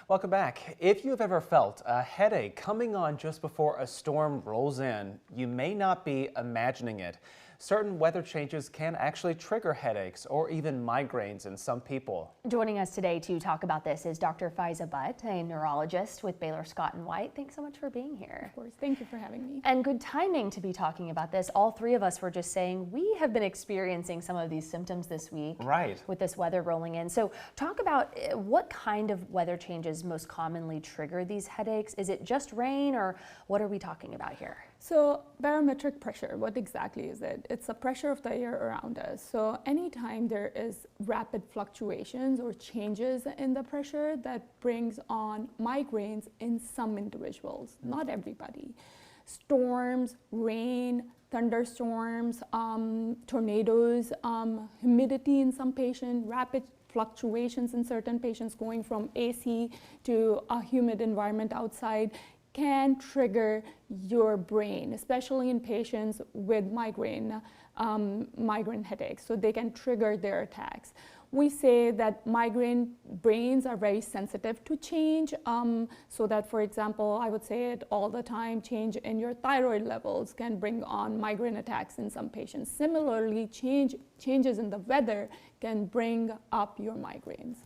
Welcome back. If you've ever felt a headache coming on just before a storm rolls in, you may not be imagining it. Certain weather changes can actually trigger headaches or even migraines in some people. Joining us today to talk about this is Dr. Faiza Butt, a neurologist with Baylor Scott White. Thanks so much for being here. Of course. Thank you for having me. And good timing to be talking about this. All three of us were just saying we have been experiencing some of these symptoms this week. Right. With this weather rolling in. So talk about what kind of weather changes most commonly trigger these headaches. Is it just rain, or what are we talking about here? So barometric pressure, what exactly is it? It's the pressure of the air around us. So anytime there is rapid fluctuations or changes in the pressure, that brings on migraines in some individuals, not everybody. Storms, rain, thunderstorms, tornadoes, humidity in some patients, rapid fluctuations in certain patients going from AC to a humid environment outside can trigger your brain, especially in patients with migraine headaches. So they can trigger their attacks. We say that migraine brains are very sensitive to change, so that, for example, I would say it all the time, change in your thyroid levels can bring on migraine attacks in some patients. Similarly, changes in the weather can bring up your migraines.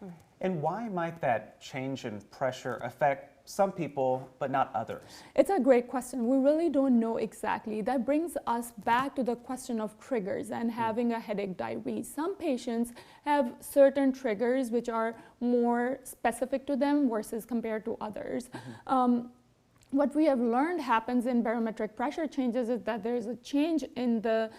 And why might that change in pressure affect some people but not others? It's a great question. We really don't know exactly. That brings us back to the question of triggers and having a headache diary. Some patients have certain triggers which are more specific to them versus compared to others. What we have learned happens in barometric pressure changes is that there's a change in the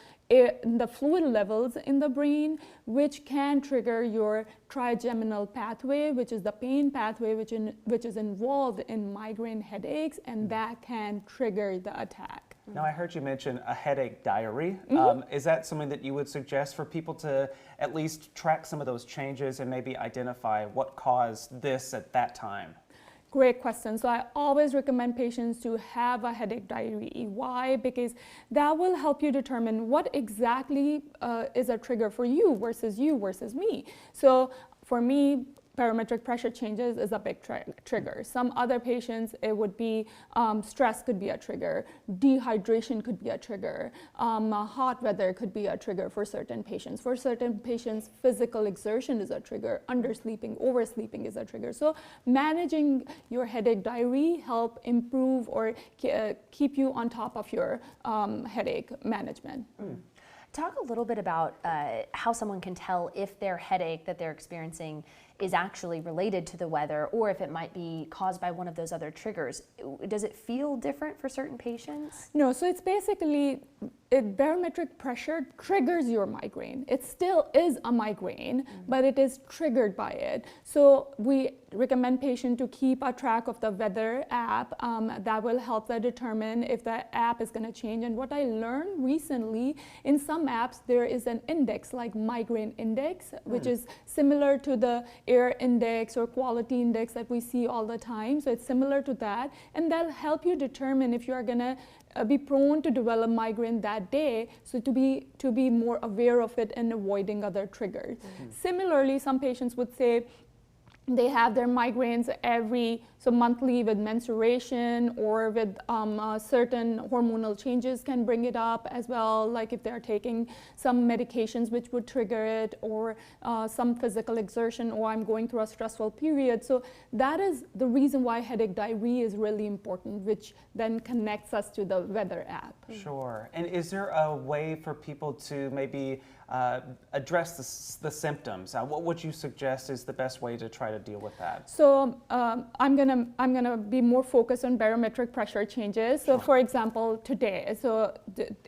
fluid levels in the brain, which can trigger your trigeminal pathway, which is the pain pathway which is involved in migraine headaches, and that can trigger the attack. Now, I heard you mention a headache diary. Is that something that you would suggest for people to at least track some of those changes and maybe identify what caused this at that time? Great question. So I always recommend patients to have a headache diary. Why? Because that will help you determine what exactly is a trigger for you versus me. So for me, barometric pressure changes is a big trigger. Some other patients, it would be stress could be a trigger, dehydration could be a trigger, hot weather could be a trigger for certain patients. For certain patients, physical exertion is a trigger, undersleeping, oversleeping is a trigger. So managing your headache diary help improve or keep you on top of your headache management. Talk a little bit about how someone can tell if their headache that they're experiencing is actually related to the weather, or if it might be caused by one of those other triggers. Does it feel different for certain patients? No, so it's basically, barometric pressure triggers your migraine. It still is a migraine, but it is triggered by it. So we recommend patients to keep a track of the weather app. That will help them determine if the app is going to change. And what I learned recently, in some apps there is an index like migraine index, which is similar to the air index or quality index that we see all the time. So it's similar to that, and that'll help you determine if you are going to be prone to develop migraine that day, so to be more aware of it and avoiding other triggers. Similarly, some patients would say they have their migraines monthly with menstruation or with certain hormonal changes can bring it up as well, like if they're taking some medications which would trigger it, or some physical exertion, or I'm going through a stressful period. So that is the reason why headache diary is really important, which then connects us to the weather app. Sure. And is there a way for people to maybe address the symptoms? What would you suggest is the best way to try to deal with that? So I'm gonna be more focused on barometric pressure changes. So for example, today, so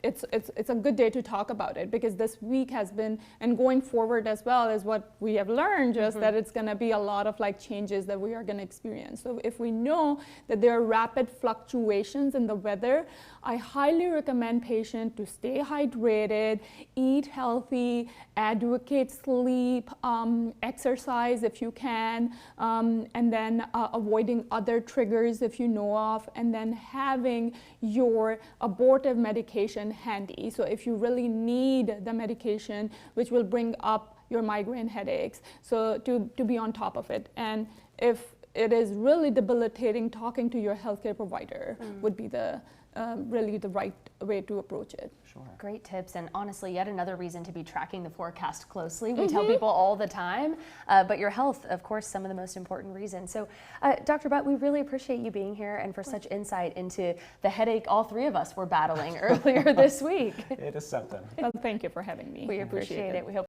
it's a good day to talk about it, because this week has been, and going forward as well, is what we have learned, just that it's gonna be a lot of changes that we are gonna experience. So if we know that there are rapid fluctuations in the weather, I highly recommend patients to stay hydrated, eat healthy, advocate sleep, exercise if you can, and then avoiding other triggers if you know of, and then having your abortive medication handy. So if you really need the medication which will bring up your migraine headaches, so to be on top of it. And if it is really debilitating, talking to your healthcare provider would be the really the right way to approach it. Sure. Great tips, and honestly, yet another reason to be tracking the forecast closely. We tell people all the time, but your health, of course, some of the most important reasons. So, Dr. Butt, we really appreciate you being here and for such insight into the headache all three of us were battling earlier this week. It is something. Well, thank you for having me. We appreciate it. We hope